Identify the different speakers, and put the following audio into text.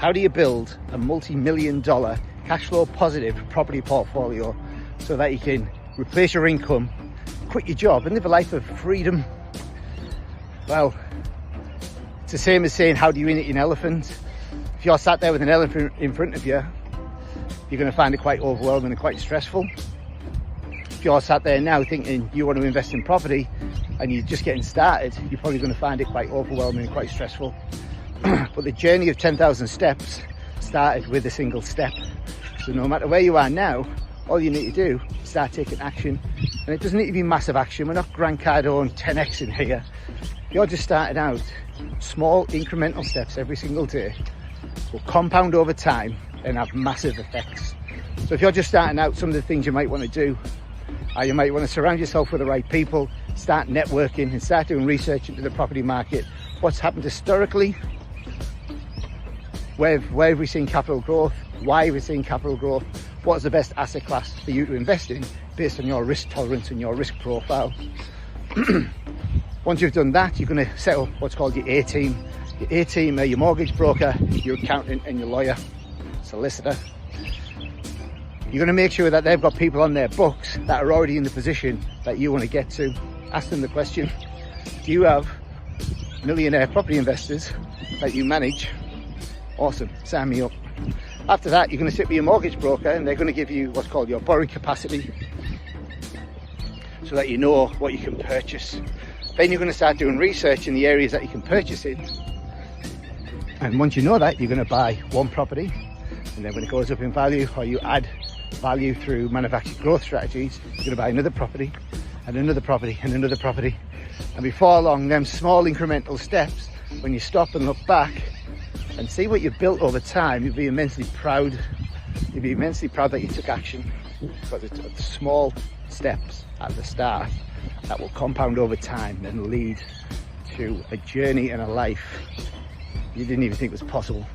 Speaker 1: How do you build a multi-million dollar cash flow positive property portfolio so that you can replace your income, quit your job and live a life of freedom? Well, it's the same as saying, how do you eat an elephant? If you're sat there with an elephant in front of you, you're going to find it quite overwhelming and quite stressful. If you're sat there now thinking you want to invest in property and you're just getting started, you're probably going to find it quite overwhelming and quite stressful. But the journey of 10,000 steps started with a single step. So no matter where you are now, all you need to do is start taking action. And it doesn't need to be massive action. We're not Grant Cardone 10x in here. You're just starting out. Small incremental steps every single day will compound over time and have massive effects. So if you're just starting out, some of the things you might want to do are you might want to surround yourself with the right people, start networking and start doing research into the property market. What's happened historically? Where have we seen capital growth? Why have we seen capital growth? What's the best asset class for you to invest in based on your risk tolerance and your risk profile? Once you've done that, you're going to set up what's called your A-team. Your A-team are your mortgage broker, your accountant and your lawyer, solicitor. You're going to make sure that they've got people on their books that are already in the position that you want to get to. Ask them the question, do you have millionaire property investors that you manage? Awesome, sign me up. After that, you're going to sit with your mortgage broker and they're going to give you what's called your borrowing capacity so that you know what you can purchase. Then you're going to start doing research in the areas that you can purchase in. And once you know that, you're going to buy one property, and then when it goes up in value or you add value through manufactured growth strategies, you're going to buy another property and another property and another property. And before long, them small incremental steps, when you stop and look back and see what you've built over time, you'll be immensely proud. You'll be immensely proud that you took action, because it's small steps at the start that will compound over time and lead to a journey and a life you didn't even think was possible.